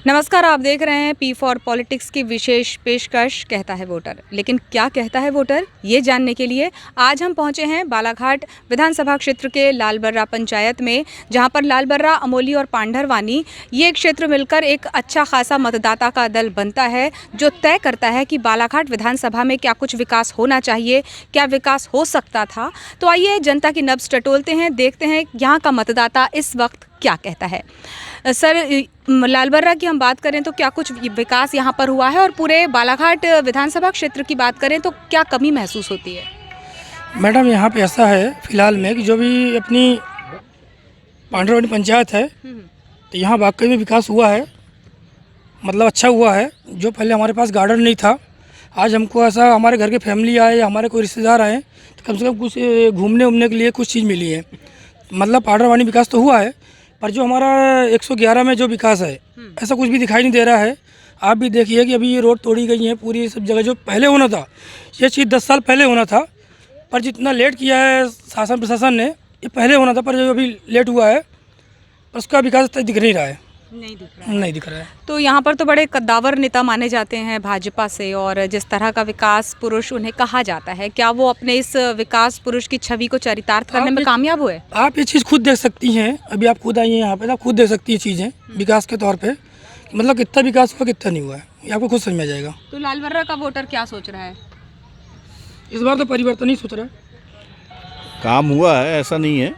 नमस्कार, आप देख रहे हैं पी फॉर पॉलिटिक्स की विशेष पेशकश कहता है वोटर। लेकिन क्या कहता है वोटर, ये जानने के लिए आज हम पहुंचे हैं बालाघाट विधानसभा क्षेत्र के लालबर्रा पंचायत में, जहां पर लालबर्रा, अमोली और पांढरवानी ये क्षेत्र मिलकर एक अच्छा खासा मतदाता का दल बनता है, जो तय करता है कि बालाघाट विधानसभा में क्या कुछ विकास होना चाहिए, क्या विकास हो सकता था। तो आइए जनता की नब्ज टटोलते हैं, देखते हैं यहाँ का मतदाता इस वक्त क्या कहता है। सर, लालबर्रा की हम बात करें तो क्या कुछ विकास यहाँ पर हुआ है, और पूरे बालाघाट विधानसभा क्षेत्र की बात करें तो क्या कमी महसूस होती है? मैडम, यहाँ पे ऐसा है फिलहाल में कि जो भी अपनी पांढरवानी पंचायत है तो यहाँ वाकई में विकास हुआ है, मतलब अच्छा हुआ है। जो पहले हमारे पास गार्डन नहीं था, आज हमको ऐसा हमारे घर के फैमिली आए या हमारे कोई रिश्तेदार आए तो कम से कम कुछ घूमने उमने के लिए कुछ चीज़ मिली है। मतलब पांढरवानी विकास तो हुआ है, पर जो हमारा 111 में जो विकास है ऐसा कुछ भी दिखाई नहीं दे रहा है। आप भी देखिए कि अभी ये रोड तोड़ी गई है पूरी, सब जगह जो पहले होना था ये चीज़ 10 साल पहले होना था, पर जितना लेट किया है शासन प्रशासन ने, ये पहले होना था, पर जो अभी लेट हुआ है पर उसका विकास दिख नहीं रहा है। नहीं दिख रहा है। तो यहाँ पर तो बड़े कद्दावर नेता माने जाते हैं भाजपा से, और जिस तरह का विकास पुरुष उन्हें कहा जाता है, क्या वो अपने इस विकास पुरुष की छवि को चरितार्थ करने में कामयाब हुए? आप ये चीज़ खुद देख सकती हैं, अभी आप खुद आई हैं यहाँ पे तो आप खुद देख सकती हैं चीज़ें विकास के तौर पे, मतलब कितना विकास हुआ कितना नहीं हुआ है, ये आपको खुद समझ में आ जाएगा। तो लालबर्रा का वोटर क्या सोच रहा है? इस बार तो परिवर्तन ही सोच रहा है। काम हुआ है, ऐसा नहीं है।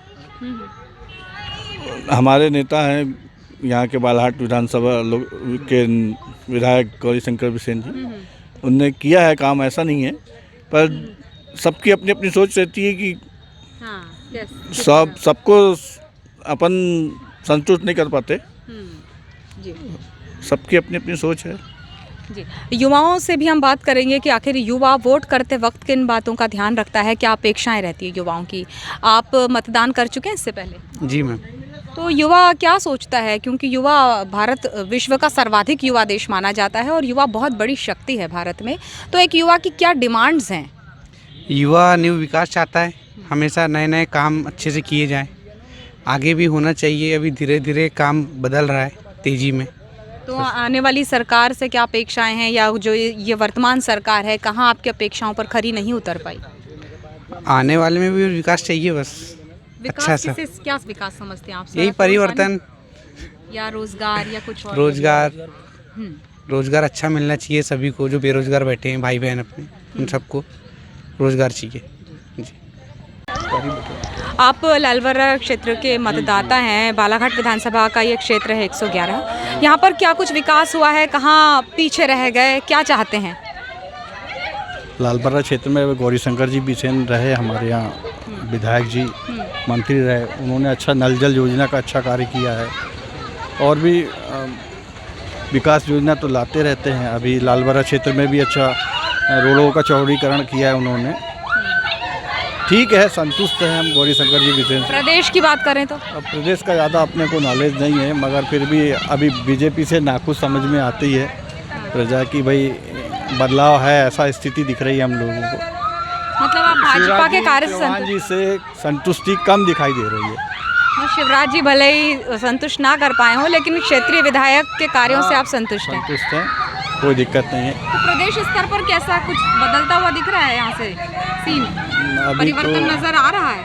हमारे नेता हैं यहाँ के बालाघाट विधानसभा के विधायक गौरीशंकर बिसेन जी, उनने किया है काम, ऐसा नहीं है। पर सबकी अपनी अपनी सोच रहती है कि सबको अपन संतुष्ट नहीं कर पाते। जी, सबकी अपनी अपनी सोच है। जी, युवाओं से भी हम बात करेंगे कि आखिर युवा वोट करते वक्त किन बातों का ध्यान रखता है, क्या अपेक्षाएं रहती है युवाओं की। आप मतदान कर चुके हैं इससे पहले? जी मैम। तो युवा क्या सोचता है, क्योंकि युवा भारत विश्व का सर्वाधिक युवा देश माना जाता है और युवा बहुत बड़ी शक्ति है भारत में, तो एक युवा की क्या डिमांड्स हैं? युवा न्यू विकास चाहता है, हमेशा नए नए काम अच्छे से किए जाएं, आगे भी होना चाहिए। अभी धीरे धीरे काम बदल रहा है तेज़ी में। तो आने वाली सरकार से क्या अपेक्षाएं हैं, या जो ये वर्तमान सरकार है कहाँ आपकी अपेक्षाओं पर खरी नहीं उतर पाई? आने वाले में भी विकास चाहिए, बस अच्छा सा। क्या विकास समझते हैं आप? यही परिवर्तन या रोजगार या कुछ और? रोजगार अच्छा मिलना चाहिए सभी को, जो बेरोजगार बैठे हैं भाई बहन अपने, उन सबको रोजगार चाहिए। जी। आप लालबर्रा क्षेत्र के मतदाता हैं। बालाघाट विधानसभा का ये क्षेत्र है 111। यहाँ पर क्या कुछ विकास हुआ है, कहाँ पीछे रह गए, क्या चाहते हैं? लालबर्रा क्षेत्र में गौरीशंकर जी बिसेन रहे, हमारे यहाँ विधायक जी मंत्री रहे, उन्होंने अच्छा नल जल योजना का अच्छा कार्य किया है, और भी विकास योजना तो लाते रहते हैं। अभी लालबर्रा क्षेत्र में भी अच्छा रोडों का चौड़ीकरण किया है उन्होंने। ठीक है, संतुष्ट हैं हम गौरीशंकर जी बिसेन से। प्रदेश की बात करें तो अब प्रदेश का ज़्यादा अपने को नॉलेज नहीं है, मगर फिर भी अभी बीजेपी से नाखुश समझ में आती है प्रजा की, भाई बदलाव है, ऐसा स्थिति दिख रही है हम लोगों को। मतलब आप भाजपा के कार्य जी से संतुष्टि कम दिखाई दे रही है। शिवराज जी भले ही संतुष्ट ना कर पाए हों, लेकिन क्षेत्रीय विधायक के कार्यों से आप संतुष्ट हैं? संतुष्ट हैं, कोई दिक्कत नहीं है। तो प्रदेश स्तर पर कैसा कुछ बदलता हुआ दिख रहा है यहाँ से सीन? अभी परिवर्तन तो नजर आ रहा है?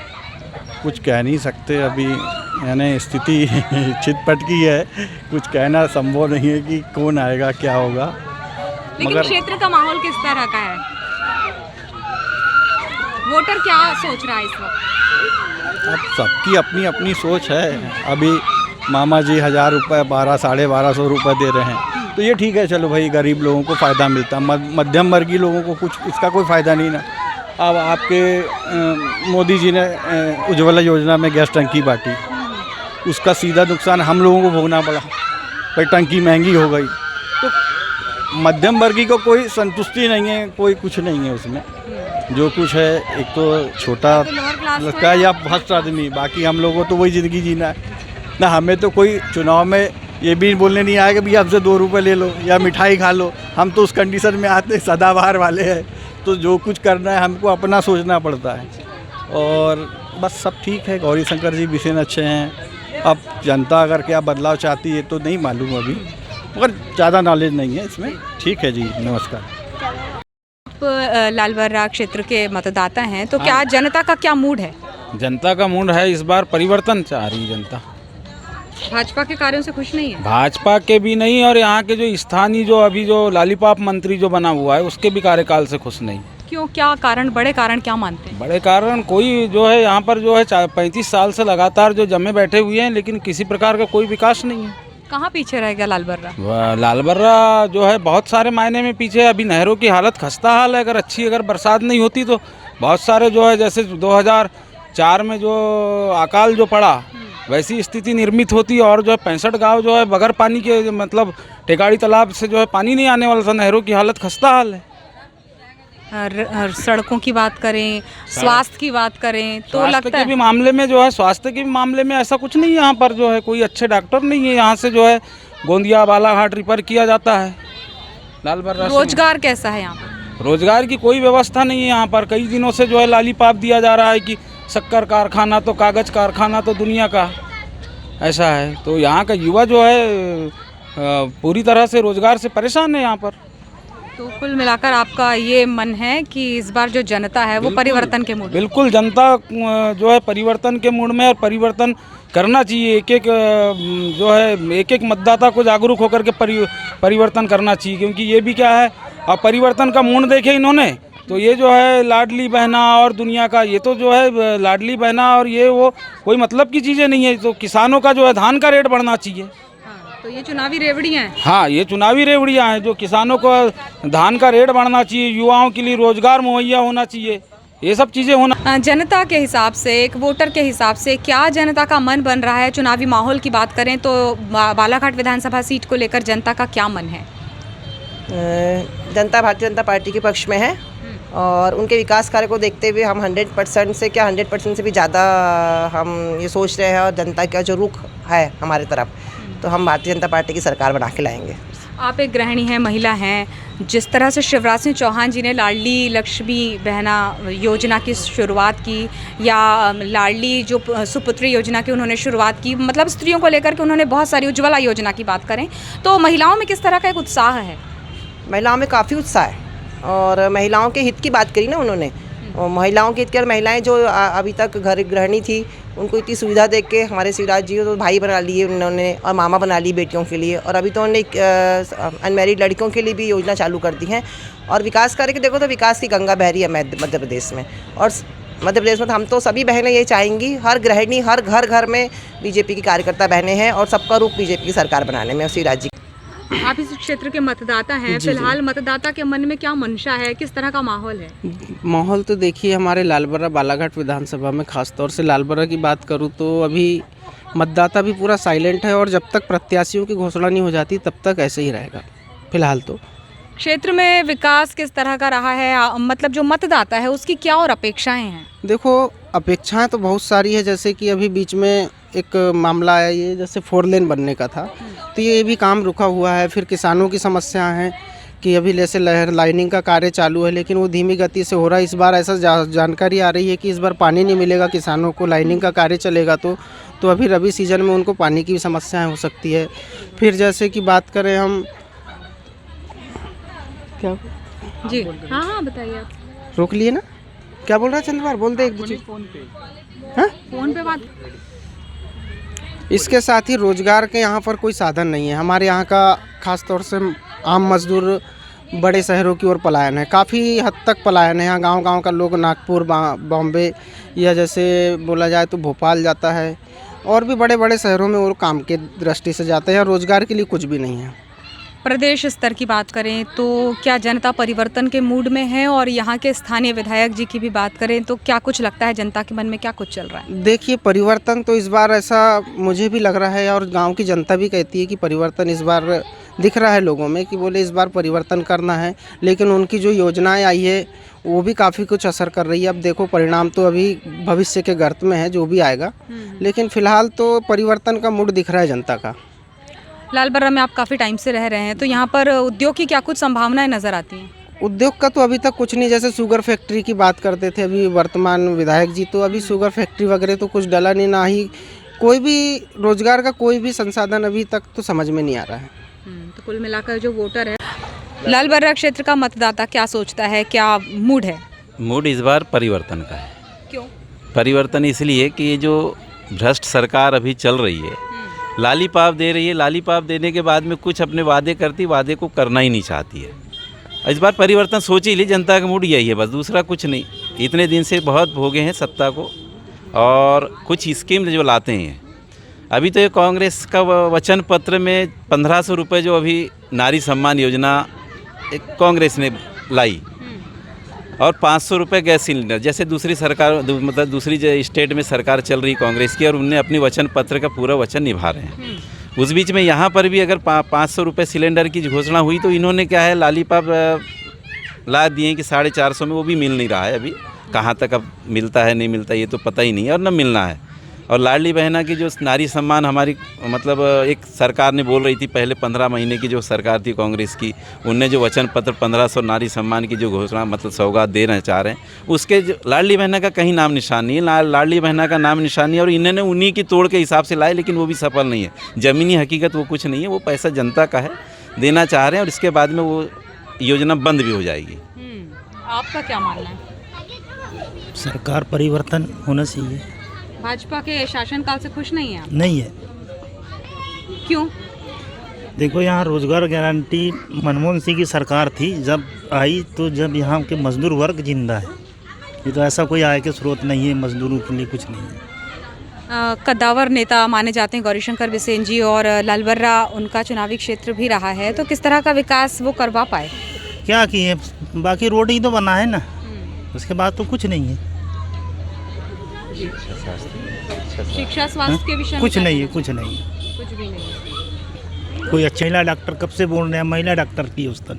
कुछ कह नहीं सकते अभी, यानी स्थिति चितपट की है, कुछ कहना संभव नहीं है कि कौन आएगा क्या होगा। लेकिन क्षेत्र का माहौल किस तरह का है? वोटर क्या सोच रहा है इस वक्त? अब सबकी अपनी अपनी सोच है। अभी मामा जी 1000 रुपये 1200-1250 रुपये दे रहे हैं, तो ये ठीक है, चलो भाई गरीब लोगों को फ़ायदा मिलता है, मध्यम वर्गीय लोगों को कुछ इसका कोई फ़ायदा नहीं ना। अब आपके मोदी जी ने उज्ज्वला योजना में गैस टंकी बांटी, उसका सीधा नुकसान हम लोगों को भोगना पड़ा, भाई टंकी महंगी हो गई। तो मध्यम वर्गीय को कोई संतुष्टि नहीं है, कोई कुछ नहीं है उसमें। जो कुछ है, एक तो छोटा लगता है या फर्स्ट आदमी, बाकी हम लोगों को तो वही ज़िंदगी जीना है ना। हमें तो कोई चुनाव में ये भी बोलने नहीं आएगा भैया आपसे 2 रुपये ले लो या मिठाई खा लो। हम तो उस कंडीशन में आते सदाबहार वाले हैं, तो जो कुछ करना है हमको अपना सोचना पड़ता है। और बस सब ठीक है, गौरीशंकर जी बिसेन अच्छे हैं। अब जनता अगर क्या बदलाव चाहती है तो नहीं मालूम अभी, मगर ज़्यादा नॉलेज नहीं है इसमें। ठीक है जी, नमस्कार। आप लालबर्रा क्षेत्र के मतदाता हैं, तो क्या जनता का क्या मूड है? जनता का मूड है, इस बार परिवर्तन चाह रही है जनता। भाजपा के कार्यों से खुश नहीं है? भाजपा के भी नहीं, और यहाँ के जो स्थानीय जो अभी जो लॉलीपॉप मंत्री जो बना हुआ है उसके भी कार्यकाल से खुश नहीं। क्यों, क्या कारण, बड़े कारण क्या मानते हैं? बड़े कारण कोई जो है यहाँ पर जो है 35 साल से लगातार जो जमे बैठे हुए हैं, लेकिन किसी प्रकार का कोई विकास नहीं है। कहाँ पीछे रह गया लालबर्रा? लालबर्रा जो है बहुत सारे मायने में पीछे है। अभी नहरों की हालत खस्ता हाल है। अगर बरसात नहीं होती तो बहुत सारे जो है, जैसे 2004 में जो अकाल जो पड़ा वैसी स्थिति निर्मित होती, और जो है 65 गांव जो है बगैर पानी के, मतलब टेकाड़ी तालाब से जो है पानी नहीं आने वाला था। नहरों की हालत खस्ता हाल है। और सड़कों की बात करें, स्वास्थ्य की बात करें, तो स्वास्थ्य लगता के है भी मामले में जो है, स्वास्थ्य के भी मामले में ऐसा कुछ नहीं है। यहाँ पर जो है कोई अच्छे डॉक्टर नहीं है। यहाँ से जो है गोंदिया बालाघाट रिफर किया जाता है लालबर्रा से। रोजगार कैसा है यहाँ पर? रोजगार की कोई व्यवस्था नहीं है यहाँ पर। कई दिनों से जो है लॉलीपॉप दिया जा रहा है कि शक्कर कारखाना तो कागज़ कारखाना तो दुनिया का, ऐसा है। तो यहाँ का युवा जो है पूरी तरह से रोजगार से परेशान है यहाँ पर। तो कुल मिलाकर आपका ये मन है कि इस बार जो जनता है वो परिवर्तन के मूड में? बिल्कुल, जनता जो है परिवर्तन के मूड में, और परिवर्तन करना चाहिए। एक एक मतदाता को जागरूक होकर के परिवर्तन करना चाहिए, क्योंकि ये भी क्या है, अब परिवर्तन का मूड देखे इन्होंने तो ये जो है लाडली बहना और दुनिया का, ये तो जो है लाडली बहना और ये वो कोई मतलब की चीज़ें नहीं है। तो किसानों का जो है धान का रेट बढ़ना चाहिए। तो ये चुनावी रेवड़ियाँ हैं? हाँ, ये चुनावी रेवड़ियाँ हैं। जो किसानों को धान का रेट बढ़ना चाहिए, युवाओं के लिए रोजगार मुहैया होना चाहिए, ये सब चीज़ें होना। जनता के हिसाब से, एक वोटर के हिसाब से क्या जनता का मन बन रहा है? चुनावी माहौल की बात करें तो बालाघाट विधानसभा सीट को लेकर जनता का क्या मन है? जनता भारतीय जनता पार्टी के पक्ष में है, और उनके विकास कार्य को देखते हुए हम 100% से क्या 100% से भी ज़्यादा हम ये सोच रहे हैं, और जनता का जो रुख है हमारे तरफ, तो हम भारतीय जनता पार्टी की सरकार बना के लाएंगे। आप एक गृहिणी हैं, महिला हैं। जिस तरह से शिवराज सिंह चौहान जी ने लाडली लक्ष्मी बहना योजना की शुरुआत की, या लाडली जो सुपुत्री योजना की उन्होंने शुरुआत की, मतलब स्त्रियों को लेकर के उन्होंने बहुत सारी, उज्ज्वला योजना की बात करें तो महिलाओं में किस तरह का एक उत्साह है? महिलाओं में काफ़ी उत्साह है, और महिलाओं के हित की बात करी ना उन्होंने, और महिलाओं के हित की। महिलाएं जो अभी तक घर गृहिणी थी, उनको इतनी सुविधा देख के हमारे शिवराज जी तो भाई बना लिए उन्होंने, और मामा बना ली बेटियों के लिए, और अभी तो उन्होंने अनमैरिड लड़कियों के लिए भी योजना चालू कर दी है। और विकास कार्य के देखो तो विकास की गंगा बह रही है मध्य प्रदेश में, और मध्य प्रदेश में हम तो सभी बहनें ये चाहेंगी, हर गृहिणी हर घर में बीजेपी की कार्यकर्ता बहनें हैं, और सबका रुख बीजेपी की सरकार बनाने में। शिवराज जी, आप इस क्षेत्र के मतदाता हैं, फिलहाल मतदाता के मन में क्या मंशा है, किस तरह का माहौल है? माहौल तो देखिए हमारे लालबर्रा बालाघाट विधानसभा में, खासतौर से लालबर्रा की बात करूं तो अभी मतदाता भी पूरा साइलेंट है, और जब तक प्रत्याशियों की घोषणा नहीं हो जाती तब तक ऐसे ही रहेगा फिलहाल। तो क्षेत्र में विकास किस तरह का रहा है, मतलब जो मतदाता है उसकी क्या और अपेक्षाएं हैं? देखो, अपेक्षाएं तो बहुत सारी है। जैसे कि अभी बीच में एक मामला आया, ये जैसे 4 लेन बनने का था, तो ये भी काम रुका हुआ है। फिर किसानों की समस्या है कि अभी जैसे लाइनिंग का कार्य चालू है, लेकिन वो धीमी गति से हो रहा है। इस बार ऐसा जानकारी आ रही है कि इस बार पानी नहीं मिलेगा किसानों को, लाइनिंग का कार्य चलेगा तो अभी रबी सीजन में उनको पानी की समस्याएं हो सकती है। फिर जैसे कि बात करें हम, क्या जी हाँ बताइए आप। रोक लिए ना, क्या बोल रहा है चंद्रवार, बोल दे एक दूसरे फोन पे बात। इसके साथ ही रोजगार के यहाँ पर कोई साधन नहीं है। हमारे यहाँ का खास तौर से आम मजदूर बड़े शहरों की ओर पलायन है, काफ़ी हद तक पलायन है। यहाँ गांव-गांव का लोग नागपुर, बॉम्बे, या जैसे बोला जाए तो भोपाल जाता है, और भी बड़े बड़े शहरों में वो काम के दृष्टि से जाते हैं। रोजगार के लिए कुछ भी नहीं है। प्रदेश स्तर की बात करें तो क्या जनता परिवर्तन के मूड में है, और यहाँ के स्थानीय विधायक जी की भी बात करें तो क्या कुछ लगता है जनता के मन में, क्या कुछ चल रहा है? देखिए, परिवर्तन तो इस बार ऐसा मुझे भी लग रहा है, और गांव की जनता भी कहती है कि परिवर्तन इस बार दिख रहा है लोगों में, कि बोले इस बार परिवर्तन करना है। लेकिन उनकी जो योजनाएं आई है वो भी काफ़ी कुछ असर कर रही है। अब देखो, परिणाम तो अभी भविष्य के गर्त में है, जो भी आएगा, लेकिन फिलहाल तो परिवर्तन का मूड दिख रहा है जनता का। लालबर्रा में आप काफ़ी टाइम से रह रहे हैं, तो यहाँ पर उद्योग की क्या कुछ संभावनाएं नज़र आती हैं? उद्योग का तो अभी तक कुछ नहीं। जैसे शुगर फैक्ट्री की बात करते थे अभी वर्तमान विधायक जी, तो अभी शुगर फैक्ट्री वगैरह तो कुछ डला नहीं, ना ही कोई भी रोजगार का कोई भी संसाधन अभी तक तो समझ में नहीं आ रहा है। तो कुल मिलाकर जो वोटर है, लाल बर्रा क्षेत्र का मतदाता क्या सोचता है, क्या मूड है? मूड इस बार परिवर्तन का है। क्यों? परिवर्तन इसलिए कि ये जो भ्रष्ट सरकार अभी चल रही है, लालीपाप दे रही है, लालीपाप देने के बाद में कुछ अपने वादे करती, वादे को करना ही नहीं चाहती है। इस बार परिवर्तन सोच ही ली, जनता का मूड यही है, बस दूसरा कुछ नहीं। इतने दिन से बहुत भोगे हैं सत्ता को, और कुछ स्कीम जो लाते हैं, अभी तो ये कांग्रेस का वचन पत्र में 1500 रुपये जो अभी नारी सम्मान योजना एक कांग्रेस ने लाई, और 500 रुपये गैस सिलेंडर, जैसे दूसरी सरकार मतलब दूसरी स्टेट में सरकार चल रही कांग्रेस की, और उनने अपनी वचन पत्र का पूरा वचन निभा रहे हैं। उस बीच में यहाँ पर भी अगर 500 रुपये सिलेंडर की घोषणा हुई, तो इन्होंने क्या है लालीपाप ला दिए कि 450 में, वो भी मिल नहीं रहा है अभी। कहाँ तक अब मिलता है नहीं मिलता ये तो पता ही नहीं है, और न मिलना है। और लाडली बहना की जो नारी सम्मान हमारी मतलब एक सरकार ने बोल रही थी, पहले 15 महीने की जो सरकार थी कांग्रेस की, उनने जो वचन पत्र 1500 नारी सम्मान की जो घोषणा मतलब सौगात देना चाह रहे हैं, उसके जो लाडली बहना का कहीं नाम निशान नहीं है। लाडली बहना का नाम निशान नहीं है, और इन्होंने उन्हीं की तोड़ के हिसाब से लाए, लेकिन वो भी सफल नहीं है। ज़मीनी हकीकत वो कुछ नहीं है, वो पैसा जनता का है, देना चाह रहे हैं, और इसके बाद में वो योजना बंद भी हो जाएगी। आपका क्या मानना है? सरकार परिवर्तन होना चाहिए। भाजपा के शासनकाल से खुश नहीं है आप? नहीं है। क्यों? देखो, यहाँ रोजगार गारंटी मनमोहन सिंह की सरकार थी जब आई, तो जब यहाँ के मजदूर वर्ग जिंदा है। ये तो ऐसा कोई आय के स्रोत नहीं है, मजदूरों के लिए कुछ नहीं है। कद्दावर नेता माने जाते हैं गौरीशंकर बिसेन जी, और लाल बर्रा उनका चुनावी क्षेत्र भी रहा है, तो किस तरह का विकास वो करवा पाए? क्या किए, बाकी रोड ही तो बना है ना, उसके बाद तो कुछ नहीं है। शिक्षा स्वास्थ्य के विषय में कुछ क्या नहीं है, कहना कुछ नहीं है। चाहिए? कुछ भी नहीं है। कोई अच्छा महिला डॉक्टर कब से बोल रहे हैं, महिला डॉक्टर की उस तरह।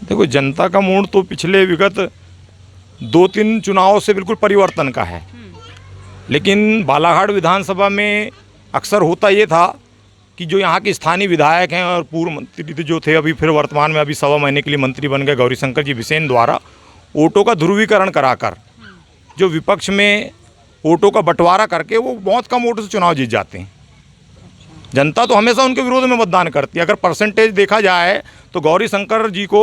देखो, जनता का मूड तो पिछले विगत 2-3 चुनावों से बिल्कुल परिवर्तन का है, लेकिन बालाघाट विधानसभा में अक्सर होता ये था कि जो यहाँ के स्थानीय विधायक हैं और पूर्व मंत्री जो थे, अभी फिर वर्तमान में अभी 1.25 महीने के लिए मंत्री बन गए गौरीशंकर जी बिसेन द्वारा, वोटों का ध्रुवीकरण कराकर जो विपक्ष में वोटों का बंटवारा करके वो बहुत कम वोटों से चुनाव जीत जाते हैं। जनता तो हमेशा उनके विरोध में मतदान करती है। अगर परसेंटेज देखा जाए तो गौरीशंकर जी को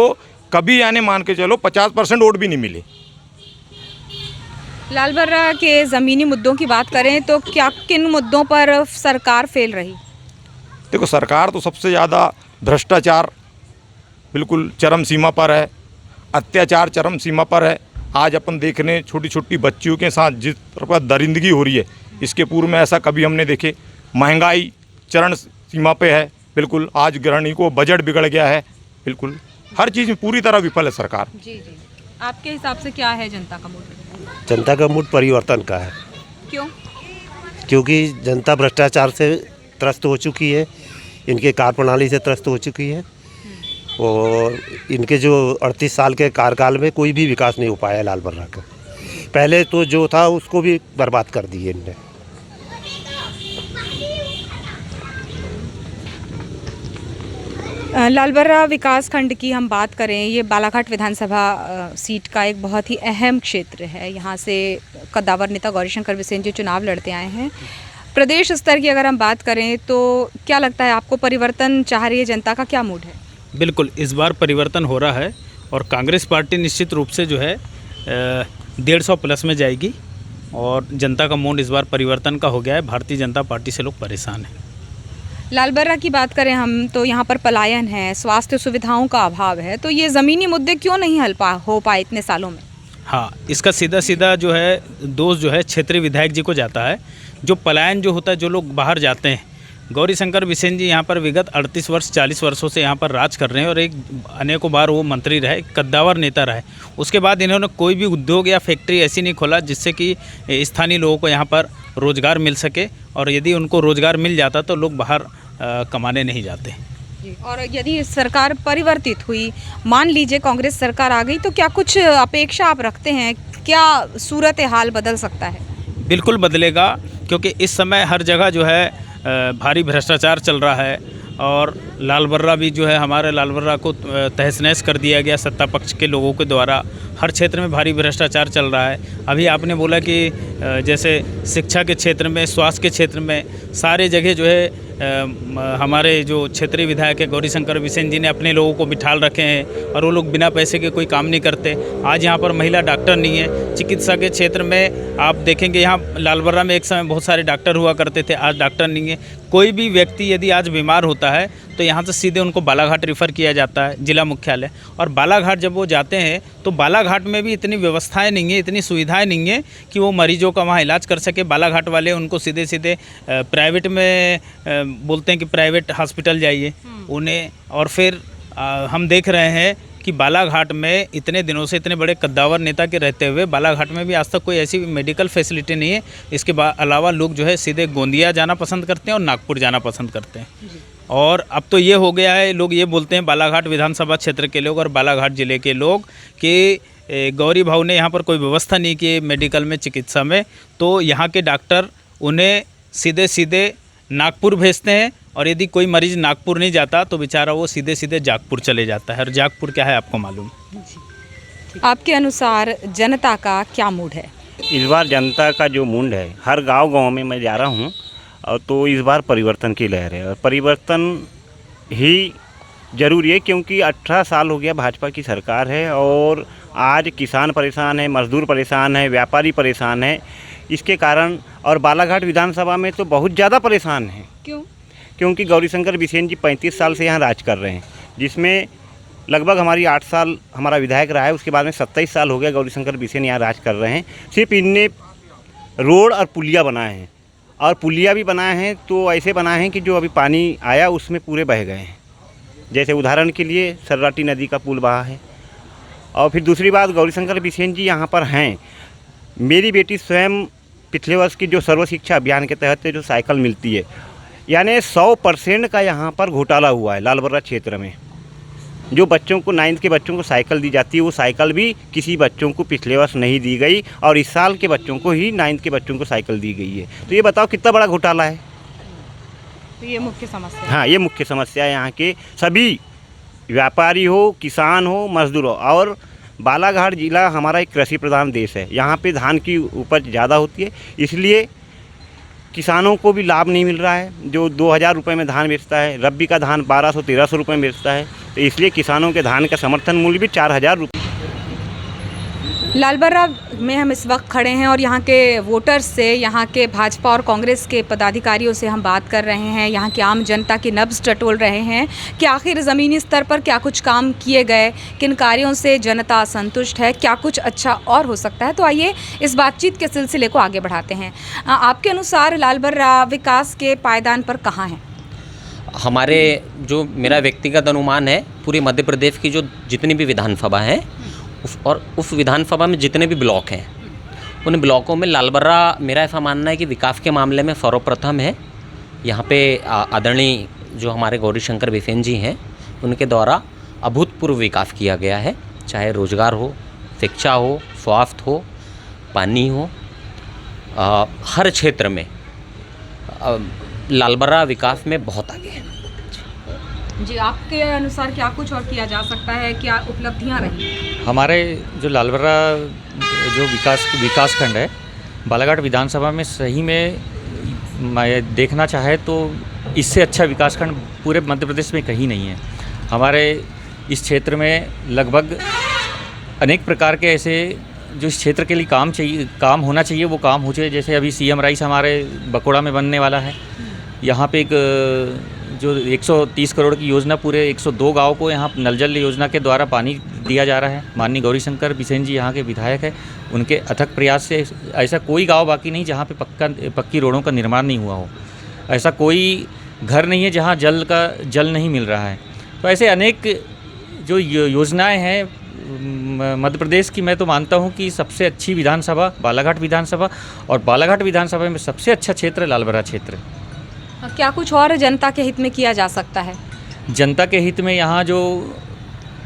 कभी यानी मान के चलो 50% वोट भी नहीं मिले। लाल बर्रा के ज़मीनी मुद्दों की बात करें तो क्या किन मुद्दों पर सरकार फेल रही? देखो, सरकार तो सबसे ज़्यादा भ्रष्टाचार बिल्कुल चरम सीमा पर है, अत्याचार चरम सीमा पर है। आज अपन देख रहे हैं छोटी छोटी बच्चियों के साथ जिस तरह दरिंदगी हो रही है, इसके पूर्व में ऐसा कभी हमने देखे। महंगाई चरण सीमा पे है बिल्कुल। आज गृहिणी को बजट बिगड़ गया है, बिल्कुल हर चीज़ में पूरी तरह विफल है सरकार। जी, आपके हिसाब से क्या है जनता का मूड? जनता का मूड परिवर्तन का है। क्यों? क्योंकि जनता भ्रष्टाचार से त्रस्त हो चुकी है, इनके कार्यप्रणाली से त्रस्त हो चुकी है, और इनके जो 38 साल के कार्यकाल में कोई भी विकास नहीं हो पाया लाल बर्रा का। पहले तो जो था उसको भी बर्बाद कर दिए इनने। लाल बर्रा विकास खंड की हम बात करें, ये बालाघाट विधानसभा सीट का एक बहुत ही अहम क्षेत्र है। यहाँ से कद्दावर नेता गौरीशंकर बिसेन जी चुनाव लड़ते आए हैं। प्रदेश स्तर की अगर हम बात करें तो क्या लगता है आपको, परिवर्तन चाह रही है जनता का, क्या मूड है? बिल्कुल, इस बार परिवर्तन हो रहा है, और कांग्रेस पार्टी निश्चित रूप से जो है 150 प्लस में जाएगी, और जनता का मूड इस बार परिवर्तन का हो गया है। भारतीय जनता पार्टी से लोग परेशान हैं। लाल बर्रा की बात करें हम तो यहाँ पर पलायन है, स्वास्थ्य सुविधाओं का अभाव है, तो ये ज़मीनी मुद्दे क्यों नहीं हल हो पाए इतने सालों में? हाँ, इसका सीधा सीधा जो है दोष जो है क्षेत्रीय विधायक जी को जाता है। जो पलायन जो होता है, जो लोग बाहर जाते हैं, गौरीशंकर बिसेन जी यहाँ पर विगत 38 वर्ष 40 वर्षों से यहाँ पर राज कर रहे हैं, और एक अनेकों बार वो मंत्री रहे, कद्दावर नेता रहे। उसके बाद इन्होंने कोई भी उद्योग या फैक्ट्री ऐसी नहीं खोला जिससे कि स्थानीय लोगों को यहाँ पर रोज़गार मिल सके, और यदि उनको रोज़गार मिल जाता तो लोग बाहर कमाने नहीं जाते। और यदि सरकार परिवर्तित हुई, मान लीजिए कांग्रेस सरकार आ गई, तो क्या कुछ अपेक्षा आप रखते हैं? क्या सूरत हाल बदल सकता है? बिल्कुल बदलेगा, क्योंकि इस समय हर जगह जो है भारी भ्रष्टाचार चल रहा है, और लाल बर्रा भी जो है, हमारे लाल बर्रा को तहस नहस कर दिया गया सत्ता पक्ष के लोगों के द्वारा। हर क्षेत्र में भारी भ्रष्टाचार चल रहा है। अभी आपने बोला कि जैसे शिक्षा के क्षेत्र में, स्वास्थ्य के क्षेत्र में, सारे जगह जो है हमारे जो क्षेत्रीय विधायक है गौरीशंकर बिसेन जी ने अपने लोगों को बिठाल रखे हैं और वो लोग बिना पैसे के कोई काम नहीं करते। आज यहाँ पर महिला डॉक्टर नहीं है। चिकित्सा के क्षेत्र में आप देखेंगे यहाँ लालबर्रा में एक समय बहुत सारे डॉक्टर हुआ करते थे, आज डॉक्टर नहीं है। कोई भी व्यक्ति यदि आज बीमार होता है तो यहाँ से सीधे उनको बालाघाट रेफ़र किया जाता है, जिला मुख्यालय। और बालाघाट जब वो जाते हैं तो बालाघाट में भी इतनी व्यवस्थाएं नहीं है, इतनी सुविधाएं नहीं है कि वो मरीजों का वहाँ इलाज कर सके। बालाघाट वाले उनको सीधे सीधे प्राइवेट में बोलते हैं कि प्राइवेट हॉस्पिटल जाइए उन्हें। और फिर हम देख रहे हैं कि बालाघाट में इतने दिनों से इतने बड़े कद्दावर नेता के रहते हुए बालाघाट में भी आज तक कोई ऐसी मेडिकल फैसिलिटी नहीं है। इसके अलावा लोग जो है सीधे गोंदिया जाना पसंद करते हैं और नागपुर जाना पसंद करते हैं। और अब तो ये हो गया है, लोग ये बोलते हैं बालाघाट विधानसभा क्षेत्र के लोग और बालाघाट ज़िले के लोग कि गौरी भाऊ ने यहाँ पर कोई व्यवस्था नहीं की मेडिकल में, चिकित्सा में, तो यहाँ के डॉक्टर उन्हें सीधे सीधे नागपुर भेजते हैं। और यदि कोई मरीज़ नागपुर नहीं जाता तो बेचारा वो सीधे सीधे जागपुर चले जाता है। और जागपुर क्या है आपको मालूम? आपके अनुसार जनता का क्या मूड है? इस बार जनता का जो मूड है, हर गांव में मैं जा रहा हूं, और तो इस बार परिवर्तन की लहर है। और परिवर्तन ही ज़रूरी है क्योंकि 18 साल हो गया भाजपा की सरकार है और आज किसान परेशान है, मजदूर परेशान है, व्यापारी परेशान है। इसके कारण और बालाघाट विधानसभा में तो बहुत ज़्यादा परेशान है। क्यों? क्योंकि गौरीशंकर बिसेन जी 35 साल से यहाँ राज कर रहे हैं, जिसमें लगभग हमारी 8 साल हमारा विधायक रहा है। उसके बाद में 27 साल हो गया गौरीशंकर बिसेन यहाँ राज कर रहे हैं। सिर्फ इनने रोड और पुलिया बनाए हैं, और पुलिया भी बनाए हैं तो ऐसे बनाए हैं कि जो अभी पानी आया उसमें पूरे बह गए हैं। जैसे उदाहरण के लिए सर्राटी नदी का पुल बहा है। और फिर दूसरी बात, गौरीशंकर बिसेन जी यहाँ पर हैं। मेरी बेटी स्वयं पिछले वर्ष की जो सर्व शिक्षा अभियान के तहत जो साइकिल मिलती है, यानी 100% का यहाँ पर घोटाला हुआ है लालबर्रा क्षेत्र में। जो बच्चों को 9th के बच्चों को साइकिल दी जाती है, वो साइकिल भी किसी बच्चों को पिछले वर्ष नहीं दी गई और इस साल के बच्चों को ही 9th के बच्चों को साइकिल दी गई है। तो ये बताओ कितना बड़ा घोटाला है। तो ये मुख्य समस्या है। हाँ, ये मुख्य समस्या है यहाँ के सभी व्यापारी हो, किसान हो, मजदूर हो। और बालाघाट ज़िला हमारा एक कृषि प्रधान देश है। यहाँ पे धान की उपज ज़्यादा होती है, इसलिए किसानों को भी लाभ नहीं मिल रहा है। जो 2000 रुपये में धान बेचता है, रब्बी का धान 1200-1300 रुपये में बेचता है, तो इसलिए किसानों के धान का समर्थन मूल्य भी 4000 रुपये। लालबर्रा में हम इस वक्त खड़े हैं और यहाँ के वोटर्स से, यहाँ के भाजपा और कांग्रेस के पदाधिकारियों से हम बात कर रहे हैं। यहाँ की आम जनता की नब्ज़ टटोल रहे हैं कि आखिर ज़मीनी स्तर पर क्या कुछ काम किए गए, किन कार्यों से जनता संतुष्ट है, क्या कुछ अच्छा और हो सकता है। तो आइए इस बातचीत के सिलसिले को आगे बढ़ाते हैं। आपके अनुसार लालबर्रा विकास के पायदान पर कहाँ है? हमारे जो मेरा व्यक्तिगत अनुमान है, पूरे मध्य प्रदेश की जो जितनी भी विधानसभा हैं और उस विधानसभा में जितने भी ब्लॉक हैं, उन ब्लॉकों में लालबर्रा मेरा ऐसा मानना है कि विकास के मामले में सर्वप्रथम है। यहाँ पे आदरणीय जो हमारे गौरीशंकर बिसेन जी हैं, उनके द्वारा अभूतपूर्व विकास किया गया है। चाहे रोजगार हो, शिक्षा हो, स्वास्थ्य हो, पानी हो, हर क्षेत्र में लालबर्रा विकास में बहुत आगे है। जी, आपके अनुसार क्या कुछ और किया जा सकता है, क्या उपलब्धियां रही? हमारे जो लालबर्रा जो विकासखंड है, बालाघाट विधानसभा में सही में मैं देखना चाहे तो इससे अच्छा विकासखंड पूरे मध्य प्रदेश में कहीं नहीं है। हमारे इस क्षेत्र में लगभग अनेक प्रकार के ऐसे जो इस क्षेत्र के लिए काम होना चाहिए वो काम हो जाए। जैसे अभी CM राइस हमारे बकोड़ा में बनने वाला है। यहाँ पे एक जो 130 करोड़ की योजना पूरे 102 गांव को यहाँ नल जल योजना के द्वारा पानी दिया जा रहा है। माननीय गौरीशंकर बिसेन जी यहाँ के विधायक है, उनके अथक प्रयास से ऐसा कोई गांव बाकी नहीं जहाँ पे पक्की रोडों का निर्माण नहीं हुआ हो। ऐसा कोई घर नहीं है जहाँ जल नहीं मिल रहा है। तो ऐसे अनेक जो योजनाएं हैं मध्य प्रदेश की, मैं तो मानता हूँ कि सबसे अच्छी विधानसभा बालाघाट विधानसभा, और बालाघाट विधानसभा में सबसे अच्छा क्षेत्र लालबर्रा क्षेत्र। क्या कुछ और जनता के हित में किया जा सकता है? जनता के हित में यहाँ जो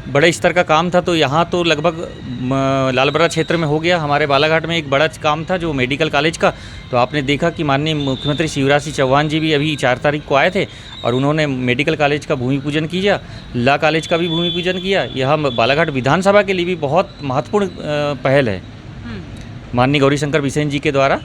बड़े स्तर का काम था तो यहाँ तो लगभग लालबर्रा क्षेत्र में हो गया। हमारे बालाघाट में एक बड़ा काम था जो मेडिकल कॉलेज का, तो आपने देखा कि माननीय मुख्यमंत्री शिवराज सिंह चौहान जी भी अभी 4 तारीख को आए थे और उन्होंने मेडिकल कॉलेज का भूमि पूजन किया, लॉ कॉलेज का भी भूमि पूजन किया। यह बालाघाट विधानसभा के लिए भी बहुत महत्वपूर्ण पहल है। माननीय गौरीशंकर बिसेन जी के द्वारा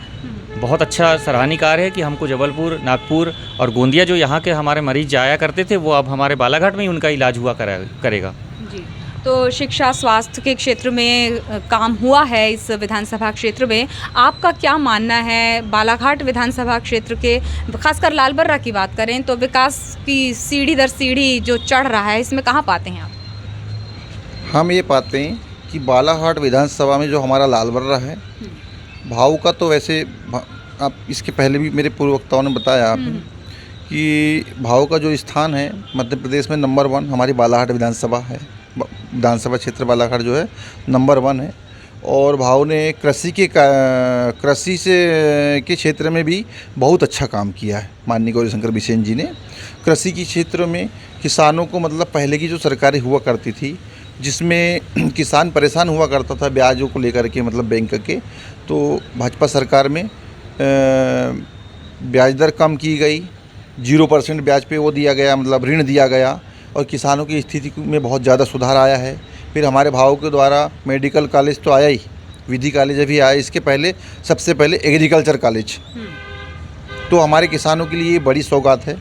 बहुत अच्छा सराहनीय कार्य है कि हमको जबलपुर, नागपुर और गोंदिया जो यहाँ के हमारे मरीज जाया करते थे वो अब हमारे बालाघाट में ही उनका इलाज हुआ करेगा। जी, तो शिक्षा स्वास्थ्य के क्षेत्र में काम हुआ है इस विधानसभा क्षेत्र में। आपका क्या मानना है बालाघाट विधानसभा क्षेत्र के, खासकर लालबर्रा की बात करें तो विकास की सीढ़ी दर सीढ़ी जो चढ़ रहा है, इसमें कहाँ पाते हैं आप? हम ये पाते हैं कि बालाघाट विधानसभा में जो हमारा लालबर्रा है, भाव का तो वैसे आप इसके पहले भी मेरे पूर्व वक्ताओं ने बताया आपने कि भाव का जो स्थान है मध्य प्रदेश में नंबर 1 हमारी बालाघाट विधानसभा है। विधानसभा क्षेत्र बालाघाट जो है नंबर 1 है। और भाव ने कृषि से के क्षेत्र में भी बहुत अच्छा काम किया है। माननीय गौरीशंकर बिसेन जी ने कृषि के क्षेत्र में किसानों को, मतलब पहले की जो सरकारें हुआ करती थी जिसमें किसान परेशान हुआ करता था ब्याजों को लेकर के, मतलब बैंक के, तो भाजपा सरकार में ब्याज दर कम की गई, 0% ब्याज पे वो दिया गया, मतलब ऋण दिया गया और किसानों की स्थिति में बहुत ज़्यादा सुधार आया है। फिर हमारे भाव के द्वारा मेडिकल कॉलेज तो आया ही, विधि कॉलेज भी आया, इसके पहले सबसे पहले एग्रीकल्चर कॉलेज, तो हमारे किसानों के लिए ये बड़ी सौगात है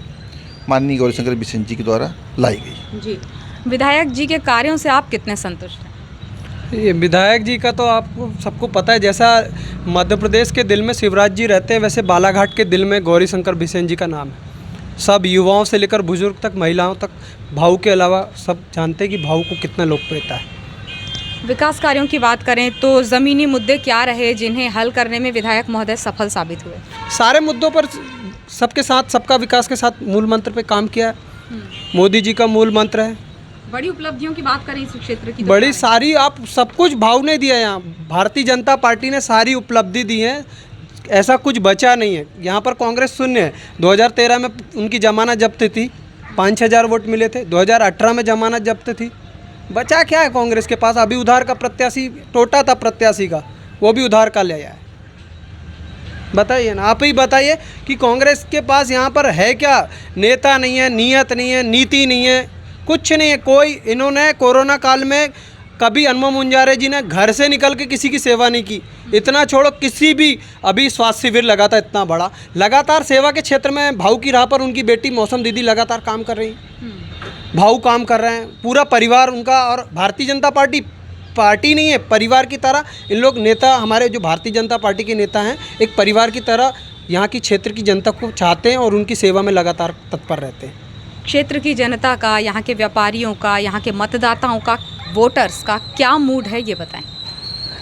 माननीय गौरीशंकर बिसेन जी के द्वारा लाई गई। जी, विधायक जी के कार्यों से आप कितने संतुष्ट हैं? ये विधायक जी का तो आपको सबको पता है, जैसा मध्य प्रदेश के दिल में शिवराज जी रहते हैं वैसे बालाघाट के दिल में गौरीशंकर बिसेन जी का नाम है। सब युवाओं से लेकर बुजुर्ग तक, महिलाओं तक भाऊ के अलावा सब जानते हैं कि भाऊ को कितना लोकप्रियता है। विकास कार्यों की बात करें तो ज़मीनी मुद्दे क्या रहे जिन्हें हल करने में विधायक महोदय सफल साबित हुए? सारे मुद्दों पर सबके साथ, सबका विकास के साथ मूल मंत्र पे काम किया है। मोदी जी का मूल मंत्र है। बड़ी उपलब्धियों की बात करें इस क्षेत्र की, बड़ी सारी, आप सब कुछ भाव ने दिया। यहाँ भारतीय जनता पार्टी ने सारी उपलब्धि दी है, ऐसा कुछ बचा नहीं है। यहाँ पर कांग्रेस शून्य है। 2013 में उनकी जमानत जब्त थी, 5,000 वोट मिले थे। 2018 में जमानत जब्त थी। बचा क्या है कांग्रेस के पास? अभी उधार का प्रत्याशी टोटा था प्रत्याशी का, वो भी उधार का ले आया है। बताइए ना, आप ही बताइए कि कांग्रेस के पास यहाँ पर है क्या? नेता नहीं है, नीयत नहीं है, नीति नहीं है, कुछ नहीं है। कोई, इन्होंने कोरोना काल में कभी अनमोल मुंजारे जी ने घर से निकल के किसी की सेवा नहीं की। इतना छोड़ो, किसी भी, अभी स्वास्थ्य शिविर लगा था इतना बड़ा, लगातार सेवा के क्षेत्र में भाऊ की राह पर उनकी बेटी मौसम दीदी लगातार काम कर रही है। भाऊ काम कर रहे हैं, पूरा परिवार उनका। और भारतीय जनता पार्टी नहीं है, परिवार की तरह इन लोग नेता, हमारे जो भारतीय जनता पार्टी के नेता हैं, एक परिवार की तरह यहाँ की क्षेत्र की जनता को चाहते हैं और उनकी सेवा में लगातार तत्पर रहते हैं। क्षेत्र की जनता का, यहाँ के व्यापारियों का, यहाँ के मतदाताओं का, वोटर्स का क्या मूड है ये बताएं?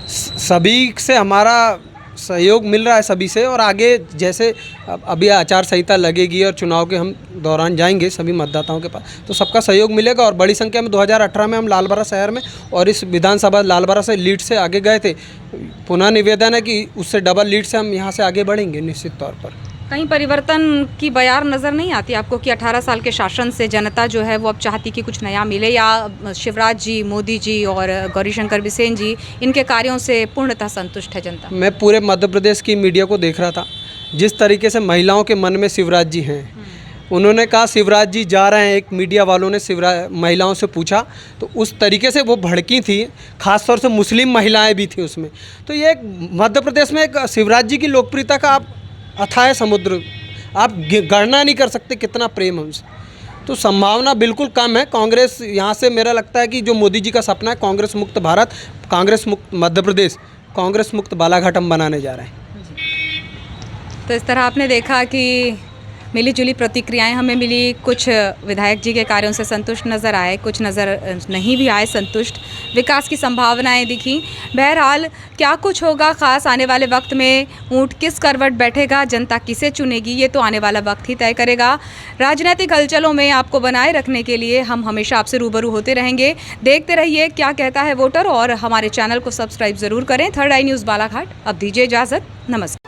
सभी से हमारा सहयोग मिल रहा है, सभी से। और आगे जैसे अभी आचार संहिता लगेगी और चुनाव के हम दौरान जाएंगे सभी मतदाताओं के पास, तो सबका सहयोग मिलेगा। और बड़ी संख्या में 2018 में हम लालबर्रा शहर में और इस विधानसभा लालबर्रा से लीड से आगे गए थे। पुनः निवेदन है कि उससे डबल लीड से हम यहाँ से आगे बढ़ेंगे निश्चित तौर पर। कहीं परिवर्तन की बयार नज़र नहीं आती आपको कि 18 साल के शासन से जनता जो है वो अब चाहती कि कुछ नया मिले, या शिवराज जी, मोदी जी और गौरीशंकर बिसेन जी, इनके कार्यों से पूर्णतः संतुष्ट है जनता? मैं पूरे मध्य प्रदेश की मीडिया को देख रहा था, जिस तरीके से महिलाओं के मन में शिवराज जी हैं। उन्होंने कहा शिवराज जी जा रहे हैं, एक मीडिया वालों ने महिलाओं से पूछा तो उस तरीके से वो भड़की थी, खासतौर से मुस्लिम महिलाएं भी थी उसमें। तो ये मध्य प्रदेश में एक शिवराज जी की लोकप्रियता का आप अथाह समुद्र, आप गणना नहीं कर सकते कितना प्रेम है उनसे। तो संभावना बिल्कुल कम है। कांग्रेस यहाँ से, मेरा लगता है कि जो मोदी जी का सपना है कांग्रेस मुक्त भारत, कांग्रेस मुक्त मध्य प्रदेश, कांग्रेस मुक्त बालाघाट हम बनाने जा रहे हैं। तो इस तरह आपने देखा कि मिली जुली प्रतिक्रियाएं हमें मिली। कुछ विधायक जी के कार्यों से संतुष्ट नज़र आए, कुछ नज़र नहीं भी आए संतुष्ट। विकास की संभावनाएं दिखी। बहरहाल क्या कुछ होगा ख़ास आने वाले वक्त में, ऊंट किस करवट बैठेगा, जनता किसे चुनेगी, ये तो आने वाला वक्त ही तय करेगा। राजनीतिक हलचलों में आपको बनाए रखने के लिए हम हमेशा आपसे रूबरू होते रहेंगे। देखते रहिए क्या कहता है वोटर, और हमारे चैनल को सब्सक्राइब ज़रूर करें। 3rd आई न्यूज़ बालाघाट अब दीजिए इजाज़त। नमस्कार।